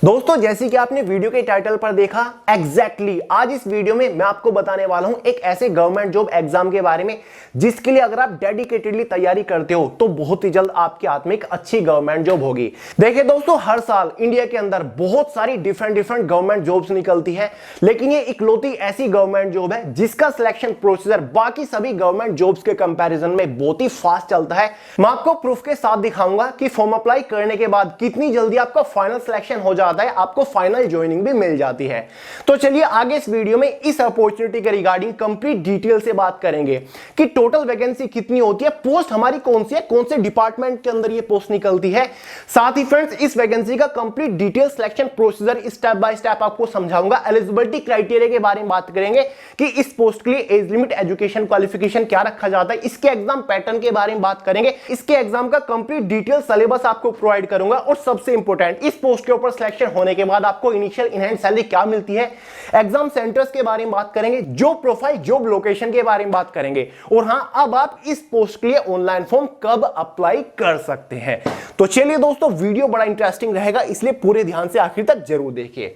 दोस्तों जैसे कि आपने वीडियो के टाइटल पर देखा एग्जैक्टली आज इस वीडियो में मैं आपको बताने वाला हूं एक ऐसे गवर्नमेंट जॉब एग्जाम के बारे में जिसके लिए अगर आप डेडिकेटेडली तैयारी करते हो तो बहुत ही जल्द आपके हाथ में एक अच्छी गवर्नमेंट जॉब होगी। देखिए दोस्तों, हर साल इंडिया के अंदर बहुत सारी डिफरेंट गवर्नमेंट जॉब्स निकलती है, लेकिन ये इकलौती ऐसी गवर्नमेंट जॉब है जिसका सिलेक्शन प्रोसीजर बाकी सभी गवर्नमेंट जॉब्स के कंपैरिजन में बहुत ही फास्ट चलता है। मैं आपको प्रूफ के साथ दिखाऊंगा कि फॉर्म अप्लाई करने के बाद कितनी जल्दी आपका फाइनल सिलेक्शन हो जाता है, आपको फाइनल ज्वाइनिंग भी मिल जाती है। तो चलिए आगे इस वीडियो में इस अपॉर्चुनिटी के रिगार्डिंग कंप्लीट डिटेल से बात करेंगे कि टोटल वैकेंसी कितनी होती है, पोस्ट हमारी कौन सी है, कौन से डिपार्टमेंट के अंदर ये पोस्ट निकलती है। साथ ही फ्रेंड्स इस वैकेंसी का complete detail selection procedure step by step आपको समझाऊंगा। एलिजिबिलिटी क्राइटेरिया के बारे में बात करेंगे कि इस पोस्ट के लिए एज लिमिट, एजुकेशन क्वालिफिकेशन क्या रखा जाता है, इसके एग्जाम पैटर्न के बारे में बात करेंगे, इसके एग्जाम का कंप्लीट डिटेल सिलेबस आपको प्रोवाइड करूंगा और सबसे इंपॉर्टेंट इस पोस्ट के ऊपर सिलेक्शन होने के बाद आपको इनिशियल इन हैंड सैलरी क्या मिलती है, एग्जाम सेंटर्स के बारे में बात करेंगे, जॉब प्रोफाइल, जॉब लोकेशन के बारे में बात करेंगे और हां अब आप इस पोस्ट के लिए ऑनलाइन फॉर्म कब अप्लाई कर सकते हैं। तो चलिए दोस्तों, वीडियो बड़ा इंटरेस्टिंग रहेगा, इसलिए पूरे ध्यान से आखिर तक जरूर देखिए।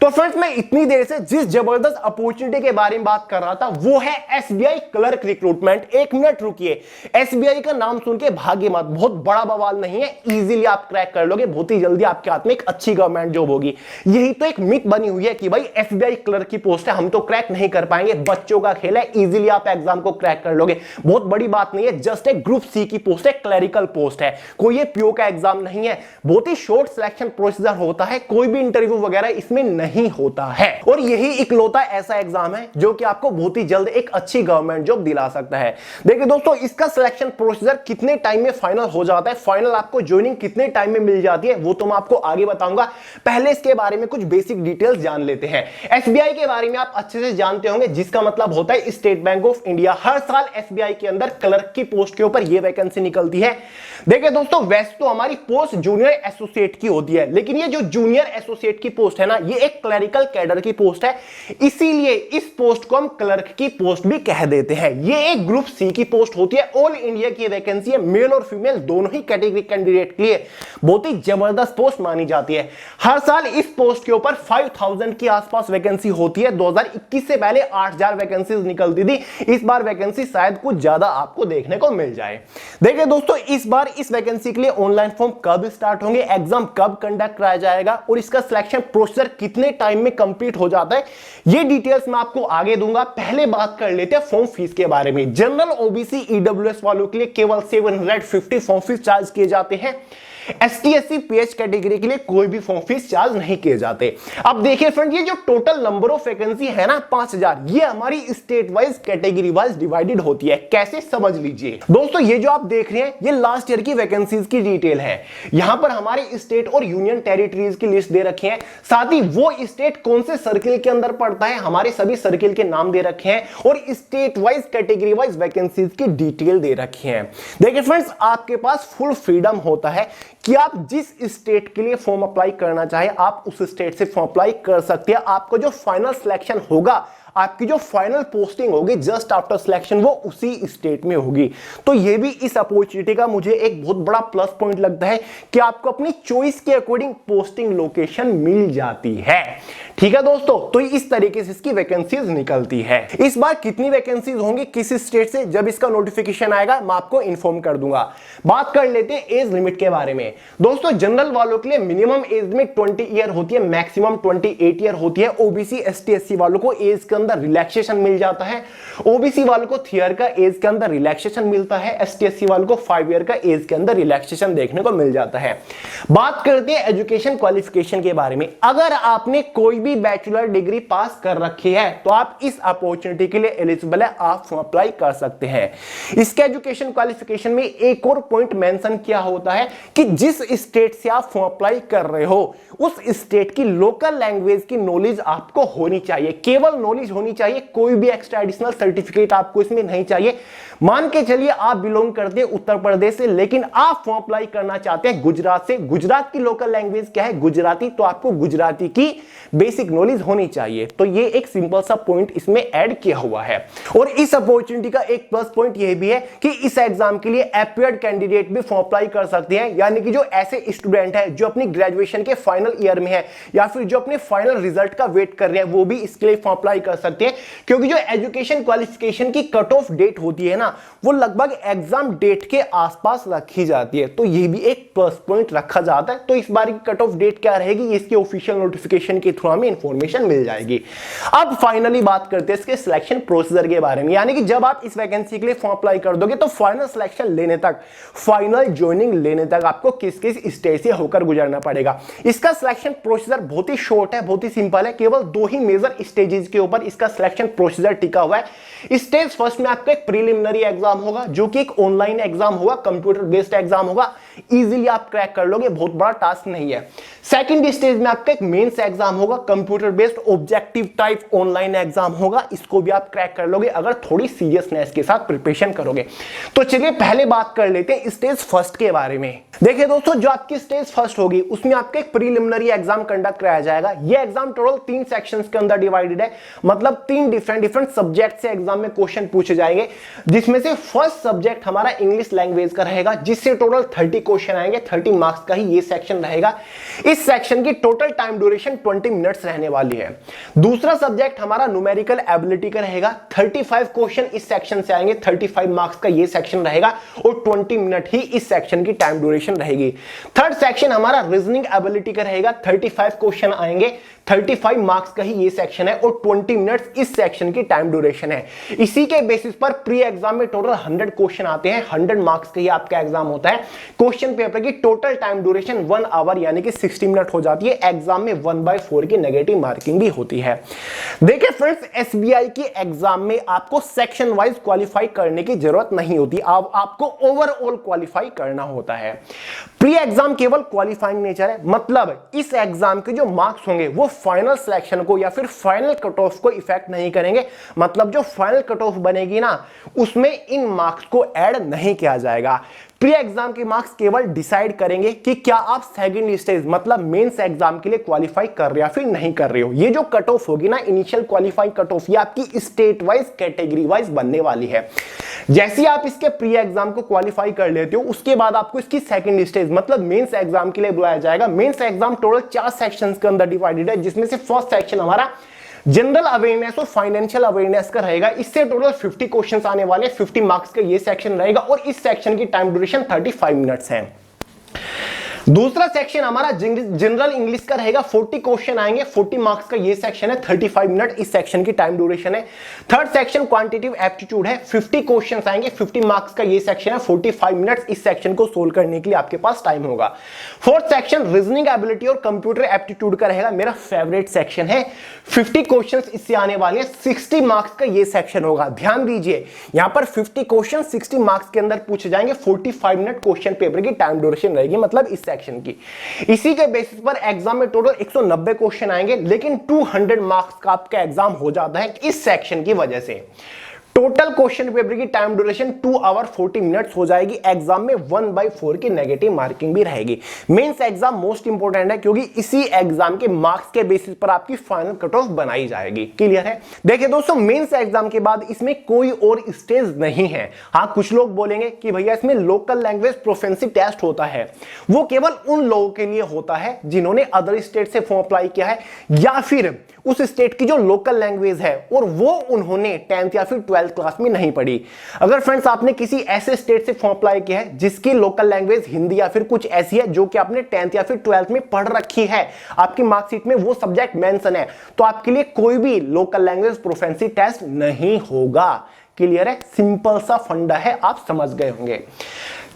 तो फ्रेंड्स मैं इतनी देर से जिस जबरदस्त अपॉर्चुनिटी के बारे में बात कर रहा था वो है एसबीआई क्लर्क रिक्रूटमेंट। एक मिनट रुकिए, एसबीआई का नाम सुन के भागे मत, बहुत बड़ा बवाल नहीं है, इजीली आप क्रैक कर लोगे, बहुत ही जल्दी आपके हाथ में एक अच्छी गवर्नमेंट जॉब होगी। यही तो एक मिथ बनी हुई है कि भाई एसबीआई क्लर्क की पोस्ट है, हम तो क्रैक नहीं कर पाएंगे, बच्चों का खेल है, इजीली आप एग्जाम को क्रैक कर लोगे। बहुत बड़ी बात नहीं है, जस्ट एक ग्रुप सी की पोस्ट है, क्लरिकल पोस्ट है, कोई ये पीओ का एग्जाम नहीं है। बहुत ही शॉर्ट सिलेक्शन प्रोसीजर होता है, कोई भी इंटरव्यू वगैरह इसमें नहीं होता है और यही इकलौता ऐसा एग्जाम है जो कि आपको बहुत ही जल्द एक अच्छी गवर्नमेंट जॉब दिला सकता है। देखिए दोस्तों, इसका सिलेक्शन प्रोसीजर कितने टाइम में फाइनल हो जाता है, फाइनल आपको ज्वाइनिंग कितने टाइम में मिल जाती है, वो तो मैं आपको आगे बताऊंगा। पहले इसके बारे में कुछ बेसिक डिटेल्स जान लेते हैं। एसबीआई के बारे में आप अच्छे से जानते होंगे, जिसका मतलब होता है स्टेट बैंक ऑफ इंडिया। हर साल एसबीआई के अंदर क्लर्क की पोस्ट के ऊपर यह वैकेंसी निकलती है। देखिए दोस्तों, वैसे तो हमारी पोस्ट जूनियर एसोसिएट की होती है, लेकिन ये जो जूनियर एसोसिएट की पोस्ट है ना, ये एक क्लरिकल कैडर की पोस्ट है, इसीलिए इस पोस्ट को हम क्लर्क की पोस्ट भी कह देते हैं। ये एक ग्रुप सी की पोस्ट होती है, ऑल इंडिया की वैकेंसी है, मेल और फीमेल दोनों ही कैटेगरी कैंडिडेट के लिए बहुत ही जबरदस्त पोस्ट मानी जाती है। हर साल इस पोस्ट के ऊपर 5000 के आसपास वैकेंसी होती है। 2021 से पहले 8000 वैकेंसीज निकलती थी, इस बार वैकेंसी शायद कुछ ज्यादा आपको देखने को मिल जाए। देखिए दोस्तों, इस बार इस वैकेंसी के लिए ऑनलाइन फॉर्म कब स्टार्ट होंगे, एग्जाम कब कंडक्ट कराया जाएगा और इसका सिलेक्शन प्रोसीजर कितने टाइम में कंप्लीट हो जाता है, ये डिटेल्स मैं आपको आगे दूंगा। पहले बात कर लेते हैं फॉर्म फीस के बारे में। जनरल, ओबीसी, ईडब्ल्यूएस वालों के लिए केवल 750 फॉर्म फीस चार्ज किए जाते हैं। एसटी, एससी, पीएच कैटेगरी के लिए कोई भी फॉर्म फीस चार्ज नहीं किए जाते। अब देखिए फ्रेंड, ये जो टोटल नंबर ऑफ वैकेंसी है ना 5000, ये हमारी state wise category wise divided होती है। कैसे, समझ लीजिए दोस्तों, ये जो आप देख रहे हैं ये लास्ट ईयर की वैकेंसीज की डिटेल है। यहां पर हमारे स्टेट और यूनियन टेरिटरीज की लिस्ट दे रखे हैं, साथ ही वो स्टेट कौन से सर्किल के अंदर पड़ता है, हमारे सभी सर्किल के नाम दे रखे हैं और state wise category wise vacancies की डिटेल दे रखी है। देखिए फ्रेंड्स, आपके पास फुल फ्रीडम होता है कि आप जिस स्टेट के लिए फॉर्म अप्लाई करना चाहे आप उस स्टेट से फॉर्म अप्लाई कर सकते हैं। आपको जो फाइनल सिलेक्शन होगा, आपकी जो फाइनल पोस्टिंग होगी जस्ट आफ्टर सिलेक्शन, वो उसी स्टेट में होगी। तो ये भी इस अपॉर्चुनिटी का मुझे एक बहुत बड़ा प्लस पॉइंट लगता है कि आपको अपनी चॉइस के अकॉर्डिंग पोस्टिंग लोकेशन मिल जाती है। ठीक है दोस्तों, तो इस तरीके से इसकी वैकेंसीज निकलती है। इस बार कितनी वैकेंसीज होंगी किस स्टेट से, जब इसका नोटिफिकेशन आएगा मैं आपको इन्फॉर्म कर दूंगा। बात कर लेते हैं एज लिमिट के बारे में। दोस्तों, जनरल वालों के लिए मिनिमम एज लिमिट 20 ईयर होती है, मैक्सिमम 28 ईयर होती है। ओबीसी, एसटी, एससी वालों को एज के अंदर रिलैक्सेशन मिल जाता है। ओबीसी वालों को 3 ईयर का एज के अंदर रिलैक्सेशन मिलता है, एसटी, एससी वालों को 5 ईयर का एज के अंदर रिलैक्सेशन देखने को मिल जाता है। बात करते हैं एजुकेशन क्वालिफिकेशन के बारे में। अगर आपने कोई भी बैचलर डिग्री पास कर रखी है तो आप इस अपॉर्चुनिटी के लिए एलिजिबल है, आप फॉर्म अप्लाई कर सकते हैं। इसके एजुकेशन क्वालिफिकेशन में एक और पॉइंट मेंशन किया होता है कि जिस स्टेट से आप फॉर्म अप्लाई कर रहे हो उस स्टेट की लोकल लैंग्वेज की नॉलेज आपको होनी चाहिए। केवल नॉलेज नॉलेज होनी चाहिए, कोई भी एक्स्ट्रा एडिशनल सर्टिफिकेट आपको इसमें नहीं चाहिए। मान के चलिए आप बिलोंग करते हैं उत्तर प्रदेश से, लेकिन आप फॉर्म अप्लाई करना चाहते हैं गुजरात से। गुजरात की लोकल लैंग्वेज क्या है? गुजराती। तो आपको गुजराती की बेसिक नॉलेज होनी चाहिए। तो ये एक सिंपल सा पॉइंट इसमें ऐड किया हुआ है। और इस अपॉर्चुनिटी का एक प्लस पॉइंट ये भी है कि इस एग्जाम के लिए अपीयर्ड कैंडिडेट भी फॉर्म अप्लाई कर सकते हैं, यानी कि जो ऐसे स्टूडेंट है जो अपनी ग्रेजुएशन के फाइनल ईयर में है या फिर जो अपने फाइनल रिजल्ट का वेट कर रहे हैं, वो भी इसके लिए फॉर्म अप्लाई कर सकते हैं। क्योंकि जो एजुकेशन क्वालिफिकेशन की कट ऑफ डेट होती है ना, वो लगभग एग्जाम डेट के आसपास रखी जाती है। तो ये भी एक प्लस पॉइंट रखा जाता है। तो इस बार की कट ऑफ डेट क्या रहेगी, इसके ऑफिशियल नोटिफिकेशन के थ्रू हमें इंफॉर्मेशन मिल जाएगी। अब फाइनली बात करते हैं इसके सिलेक्शन प्रोसीजर के बारे में, यानी कि जब आप इस वैकेंसी के लिए फॉर्म अप्लाई कर दोगे तो फाइनल सिलेक्शन लेने तक, फाइनल ज्वाइनिंग लेने तक आपको किस किस स्टेज से होकर गुजरना पड़ेगा। इसका सिलेक्शन प्रोसीजर बहुत ही शॉर्ट है, बहुत ही सिंपल है। केवल 2 ही मेजर स्टेजेस के ऊपर इसका सिलेक्शन प्रोसीजर टिका हुआ है। स्टेज फर्स्ट में आपका एक प्रीलिमिनरी एग्जाम होगा, जो कि एक ऑनलाइन एग्जाम होगा, कंप्यूटर बेस्ड एग्जाम होगा। इजीली आप क्रैक कर लोगे, बहुत बड़ा टास्क नहीं है। सेकंड स्टेज में आपका एक मेंस एग्जाम होगा, computer based objective type online exam होगा। इसको भी आप क्रैक कर लोगे अगर थोड़ी सीरियसनेस के साथ प्रिपरेशन करोगे। तो चलिए पहले बात कर लेते हैं स्टेज फर्स्ट के बारे में। देखिए दोस्तों, जो आपकी स्टेज फर्स्ट होगी उसमें आपका एक प्रीलिमिनरी एग्जाम कंडक्ट कराया जाएगा। यह एग्जाम टोटल 3 सेक्शंस के अंदर डिवाइडेड है, मतलब 3 डिफरेंट सब्जेक्ट से एग्जाम में क्वेश्चन पूछे जाएंगे, जिसमें से फर्स्ट सब्जेक्ट हमारा इंग्लिश लैंग्वेज का रहेगा, जिससे टोटल 30 क्वेश्चन आएंगे। 30 मार्क्स का ही ये सेक्शन रहेगा। इस सेक्शन की टोटल टाइम ड्यूरेशन 20 मिनट्स रहने वाली है। दूसरा सब्जेक्ट हमारा न्यूमेरिकल एबिलिटी का रहेगा। 35 क्वेश्चन इस सेक्शन से आएंगे, 35 मार्क्स का ये सेक्शन रहेगा और 20 मिनट ही इस सेक्शन की टाइम ड्यूरेशन रहेगी। थर्ड सेक्शन हमारा रीजनिंग एबिलिटी का रहेगा। 35 क्वेश्चन आएंगे, 35 मार्क्स का ही ये सेक्शन है और 20 मिनट्स इस सेक्शन की टाइम ड्यूरेशन है। इसी के बेसिस पर प्री एग्जाम में टोटल 100 क्वेश्चन आते हैं। 100 मार्क्स का ही आपका एग्जाम होता है। क्वेश्चन पेपर की टोटल टाइम ड्यूरेशन 1 आवर यानी कि 60 मिनट हो जाती है। एग्जाम में 1/4 की नेगेटिव मार्किंग भी होती है। देखिए फ्रेंड्स, एसबीआई के एग्जाम में आपको सेक्शन वाइज क्वालिफाई करने की जरूरत नहीं होती, आपको ओवरऑल क्वालिफाई करना होता है। प्री एग्जाम केवल क्वालिफाइंग नेचर है, मतलब इस एग्जाम के जो मार्क्स होंगे वो फाइनल सिलेक्शन को या फिर फाइनल कट ऑफ को इफेक्ट नहीं करेंगे। मतलब जो फाइनल कट ऑफ बनेगी ना, उसमें इन मार्क्स को ऐड नहीं किया जाएगा। प्री एग्जाम के मार्क्स केवल डिसाइड करेंगे कि क्या आप सेकंड स्टेज मतलब मेंस एग्जाम के लिए क्वालिफाई कर रहे हो या फिर नहीं कर रहे हो। ये जो कट ऑफ होगी ना, इनिशियल क्वालिफाई कट ऑफ, ये आपकी स्टेट वाइज कैटेगरी वाइज बनने वाली है। जैसे आप इसके प्री एग्जाम को क्वालिफाई कर लेते हो, उसके बाद आपको इसकी सेकंड स्टेज मतलब मेंस एग्जाम के लिए बुलाया जाएगा। मेंस एग्जाम टोटल 4 सेक्शंस के अंदर डिवाइडेड है, जिसमें से फर्स्ट सेक्शन हमारा जनरल अवेयरनेस और फाइनेंशियल अवेयरनेस का रहेगा। इससे टोटल 50 क्वेश्चंस आने वाले, 50 मार्क्स का ये सेक्शन रहेगा और इस सेक्शन की टाइम ड्यूरेशन 35 मिनट्स है। दूसरा सेक्शन हमारा जनरल इंग्लिश का रहेगा। 40 क्वेश्चन आएंगे, 40 मार्क्स का ये सेक्शन है, 35 मिनट इस सेक्शन की टाइम ड्यूरेशन है। थर्ड सेक्शन क्वांटिटेटिव एप्टीट्यूड है, 50 क्वेश्चंस आएंगे, 50 मार्क्स का ये सेक्शन है, 45 मिनट्स इस सेक्शन को सोल्व करने के लिए आपके पास टाइम होगा। फोर्थ सेक्शन रीजनिंग एबिलिटी और कंप्यूटर एप्टीट्यूड का रहेगा, मेरा फेवरेट सेक्शन है। 50 क्वेश्चंस इससे आने वाले हैं, 60 मार्क्स का ये सेक्शन होगा। ध्यान दीजिए, यहां पर 50 क्वेश्चन 60 मार्क्स के अंदर पूछे जाएंगे। 45 मिनट क्वेश्चन पेपर की टाइम ड्यूरेशन रहेगी, मतलब इस सेक्शन की। इसी के बेसिस पर एग्जाम में टोटल 190 क्वेश्चन आएंगे, लेकिन 200 मार्क्स का आपका एग्जाम हो जाता है इस सेक्शन की वजह से। टोटल क्वेश्चन पेपर की टाइम ड्यूरेशन 2 आवर 40 मिनट्स हो जाएगी। एग्जाम में 1/4 की नेगेटिव मार्किंग भी रहेगी। मेंस एग्जाम मोस्ट इंपोर्टेंट है, क्योंकि इसी एग्जाम के मार्क्स के बेसिस पर आपकी फाइनल कट ऑफ बनाई जाएगी। क्लियर है? देखिए दोस्तों, मेंस एग्जाम के बाद इसमें कोई और स्टेज नहीं है। हाँ, कुछ लोग बोलेंगे कि भैया इसमें लोकल लैंग्वेज प्रोफिशिएंसी टेस्ट होता है। वो केवल उन लोगों के लिए होता है जिन्होंने अदर स्टेट से फॉर्म अप्लाई किया है, या फिर उस स्टेट की जो लोकल लैंग्वेज है और वो उन्होंने 10th या फिर 12th क्लास में नहीं पढ़ी। अगर फ्रेंड्स आपने किसी ऐसे स्टेट से फॉर्म अप्लाई किया है जिसकी लोकल लैंग्वेज हिंदी या फिर कुछ ऐसी है जो कि आपने 10th या फिर 12th में पढ़ रखी है, आपकी मार्कशीट में वो सब्जेक्ट मेंशन है, तो आपके लिए कोई भी लोकल लैंग्वेज प्रोफिशिएंसी टेस्ट नहीं होगा। क्लियर है? सिंपल सा फंडा है, आप समझ गए होंगे।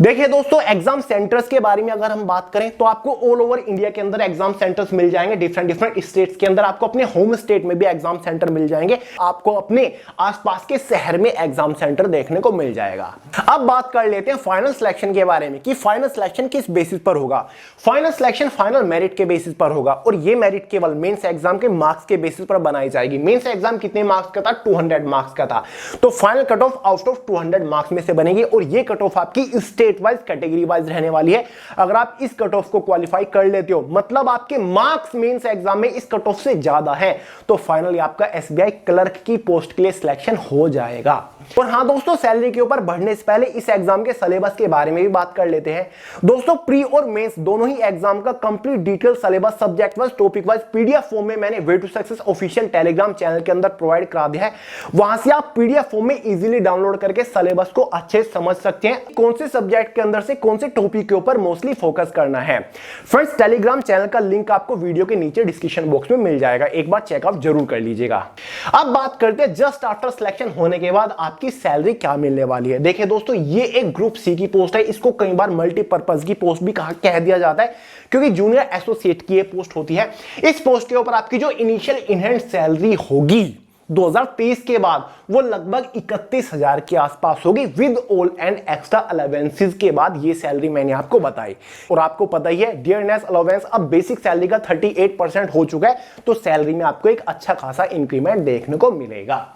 देखिए दोस्तों, एग्जाम सेंटर्स के बारे में अगर हम बात करें तो आपको ऑल ओवर इंडिया के अंदर एग्जाम सेंटर्स मिल जाएंगे। डिफरेंट स्टेट्स के अंदर आपको अपने होम स्टेट में भी एग्जाम सेंटर मिल जाएंगे, आपको अपने आसपास के शहर में एग्जाम सेंटर देखने को मिल जाएगा। अब बात कर लेते हैं फाइनल सिलेक्शन के बारे में कि फाइनल सिलेक्शन किस बेसिस पर होगा। फाइनल सिलेक्शन फाइनल मेरिट के बेसिस पर होगा और ये मेरिट केवल मेंस एग्जाम के मार्क्स के बेसिस पर बनाई जाएगी। मेंस एग्जाम कितने मार्क्स का था? 200 मार्क्स का था, तो final cut off out of 200 marks में से बनेगी और ये कट ऑफ आपकी स्टेट वाइज कैटेगरी वाइज रहने वाली है। अगर आप इस कट ऑफ को क्वालिफाई कर लेते हो, मतलब आपके मार्क्स मेंस एग्जाम में इस कट ऑफ से ज्यादा है, तो फाइनली आपका एसबीआई क्लर्क की पोस्ट के लिए सिलेक्शन हो जाएगा। और हाँ दोस्तों, सैलरी के ऊपर बढ़ने से पहले इस एग्जाम के सिलेबस के बारे में भी बात कर लेते हैं। दोस्तों, प्री और मेंस दोनों ही एग्जाम का complete detail syllabus subject wise topic wise PDF form में मैंने way to success official Telegram channel के अंदर प्रोवाइड करा दिया है। वहां से आप पीडीएफ फॉर्म में इजीली डाउनलोड करके सिलेबस को अच्छे से समझ सकते हैं, कौन से सब्जेक्ट के अंदर से कौन से टॉपिक के ऊपर मोस्टली फोकस करना है। फ्रेंड्स, टेलीग्राम चैनल का लिंक आपको वीडियो के नीचे डिस्क्रिप्शन बॉक्स में मिल जाएगा, एक बार चेकआउट जरूर कर लीजिएगा। अब बात करते हैं जस्ट आफ्टर सिलेक्शन होने के बाद आपकी सैलरी क्या मिलने वाली है। देखिए दोस्तों, ये एक ग्रुप सी की पोस्ट है, इसको कई बार मल्टीपर्पज की पोस्ट भी कह दिया जाता है क्योंकि जूनियर एसोसिएट की ये पोस्ट होती है। इस पोस्ट के ऊपर आपकी जो इनिशियल इनहैंड सैलरी होगी 2023 के बाद वो लगभग 31,000 के आसपास होगी with all and extra allowances के बाद। ये सैलरी मैंने आपको बताई और आपको पता ही है डियरनेस अलावेंस अब बेसिक सैलरी का 38% हो चुका है, तो सैलरी में आपको एक अच्छा खासा इंक्रीमेंट देखने को मिलेगा।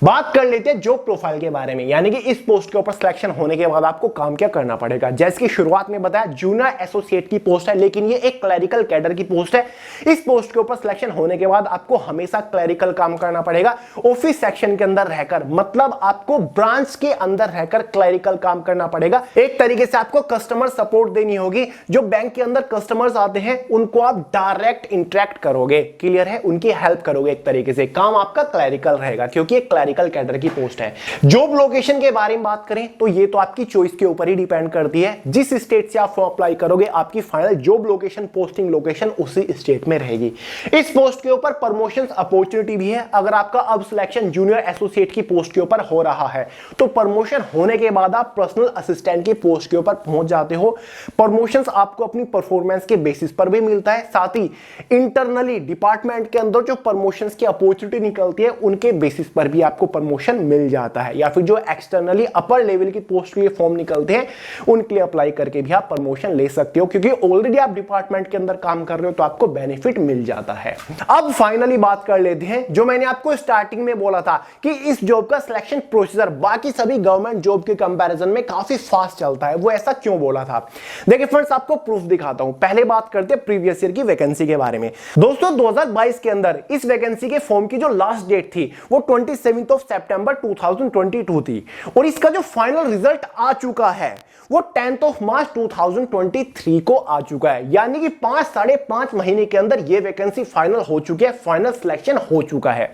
बात कर लेते हैं जॉब प्रोफाइल के बारे में, यानी कि इस पोस्ट के ऊपर सिलेक्शन होने के बाद आपको काम क्या करना पड़ेगा। जैसे कि शुरुआत में बताया जूनियर एसोसिएट की पोस्ट है, लेकिन ये एक क्लरिकल कैडर की पोस्ट है। इस पोस्ट के ऊपर सिलेक्शन होने के बाद आपको हमेशा क्लरिकल काम करना पड़ेगा, ऑफिस सेक्शन के अंदर रहकर, मतलब आपको ब्रांच के अंदर रहकर क्लरिकल काम करना पड़ेगा। एक तरीके से आपको कस्टमर सपोर्ट देनी होगी। जो बैंक के अंदर कस्टमर्स आते हैं उनको आप डायरेक्ट इंटरेक्ट करोगे, क्लियर है, उनकी हेल्प करोगे। एक तरीके से काम आपका क्लरिकल रहेगा क्योंकि एक क्लरिकल कैडर की पोस्ट है। जॉब लोकेशन के बारे में बात करें तो ये तो आपकी चॉइस के ऊपर ही डिपेंड करती है। जिस स्टेट से आप फॉर्म अप्लाई करोगे आपकी final job location, posting location उसी स्टेट में रहेगी। इस पोस्ट के ऊपर प्रमोशन अपॉर्चुनिटी भी है। अगर आपका अब सिलेक्शन जूनियर एसोसिएट की पोस्ट के ऊपर हो रहा है तो प्रमोशन होने के बाद आप पर्सनल असिस्टेंट की पोस्ट के ऊपर पहुंच जाते हो। प्रमोशंस आपको अपनी परफॉर्मेंस के बेसिस पर भी मिलता है, साथ ही इंटरनली डिपार्टमेंट के अंदर जो प्रमोशंस की अपॉर्चुनिटी निकलती है उनके बेसिस पर भी आपको प्रमोशन मिल जाता है, या फिर जो एक्सटर्नली अपर लेवल की पोस्ट के लिए फॉर्म निकलते हैं उनके लिए अप्लाई करके भी आप प्रमोशन ले सकते हो, क्योंकि ऑलरेडी आप डिपार्टमेंट के अंदर काम कर रहे हो तो आपको बेनिफिट मिल जाता है। अब फाइनली बात कर लेते हैं, जो मैंने आपको स्टार्टिंग में बोला था कि इस जॉब का सिलेक्शन प्रोसीजर बाकी सभी गवर्नमेंट जॉब के कंपैरिजन में काफी फास्ट चलता है, वो ऐसा क्यों बोला था। देखिए फ्रेंड्स, आपको प्रूफ दिखाता हूं। पहले बात करते हैं प्रीवियस ईयर की वैकेंसी के बारे में। दोस्तों, 2022 के अंदर इस वैकेंसी के फॉर्म की जो लास्ट डेट थी वो 27 सितंबर 2022 थी और इसका जो फाइनल रिजल्ट आ चुका है वो 10 मार्च 2023 को आ चुका है, यानी कि 5-5.5 महीने के अंदर ये वैकेंसी फाइनल हो चुकी है, फाइनल सिलेक्शन हो चुका है।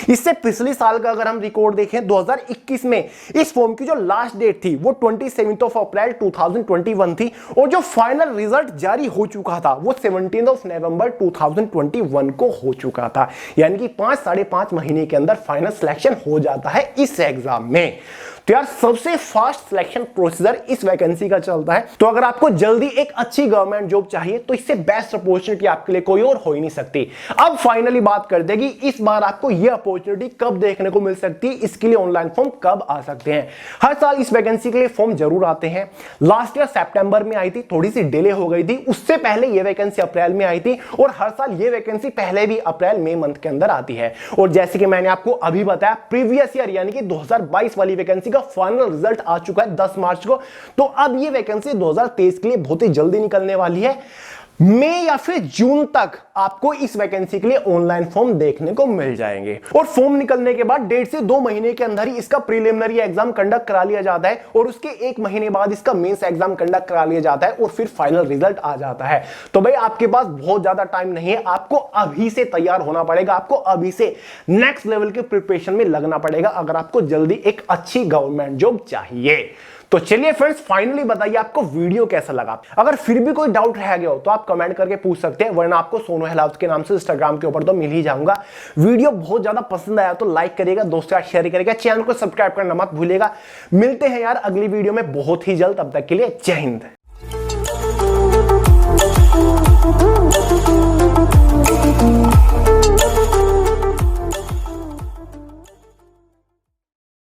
इससे पिछले साल का अगर हम रिकॉर्ड देखें 2021 में इस फॉर्म की जो लास्ट डेट थी वो 27 अप्रैल 2021 थी और जो फाइनल रिजल्ट जारी हो चुका था वो 17 नवंबर 2021 को हो चुका था, यानी कि 5-5.5 महीने के अंदर फाइनल सिलेक्शन हो जाता है इस एग्जाम में। तो यार सबसे फास्ट सिलेक्शन प्रोसीजर इस वैकेंसी का चलता है। तो अगर आपको जल्दी एक अच्छी गवर्नमेंट जॉब चाहिए तो इससे बेस्ट अपॉर्चुनिटी आपके लिए कोई और हो ही नहीं सकती। अब फाइनली बात कर देगी इस बार आपको यह अपॉर्चुनिटी कब देखने को मिल सकती है, इसके लिए ऑनलाइन फॉर्म कब आ सकते हैं। हर साल इस वैकेंसी के लिए फॉर्म जरूर आते हैं। लास्ट ईयर सितंबर में आई थी, थोड़ी सी डिले हो गई थी, उससे पहले यह वैकेंसी अप्रैल में आई थी और हर साल यह वैकेंसी पहले भी अप्रैल मई मंथ के अंदर आती है। और जैसे कि मैंने आपको अभी बताया प्रीवियस ईयर यानी कि 2022 वाली वैकेंसी फाइनल रिजल्ट आ चुका है 10 मार्च को, तो अब ये वैकेंसी 2023 के लिए बहुत ही जल्दी निकलने वाली है। मई या फिर जून तक आपको इस वैकेंसी के लिए ऑनलाइन फॉर्म देखने को मिल जाएंगे और फॉर्म निकलने के बाद 1.5 से 2 महीने के अंदर ही इसका प्रीलिमिनरी एग्जाम कंडक्ट करा लिया जाता है और उसके 1 महीने बाद इसका मेंस एग्जाम कंडक्ट करा लिया जाता है और फिर फाइनल रिजल्ट आ जाता है। तो भाई आपके पास बहुत ज्यादा टाइम नहीं है, आपको अभी से तैयार होना पड़ेगा, आपको अभी से नेक्स्ट लेवल के प्रिपरेशन में लगना पड़ेगा अगर आपको जल्दी एक अच्छी गवर्नमेंट जॉब चाहिए। तो चलिए फ्रेंड्स, फाइनली बताइए आपको वीडियो कैसा लगा। अगर फिर भी कोई डाउट रह गया हो तो आप कमेंट करके पूछ सकते हैं, वरना आपको सोनू हेलाउत के नाम से इंस्टाग्राम के ऊपर तो मिल ही जाऊंगा। वीडियो बहुत ज्यादा पसंद आया तो लाइक करिएगा, दोस्तों के साथ शेयर करिएगा, चैनल को सब्सक्राइब करना मत भूलिएगा। मिलते हैं यार अगली वीडियो में बहुत ही जल्द, तब तक के लिए जय हिंद।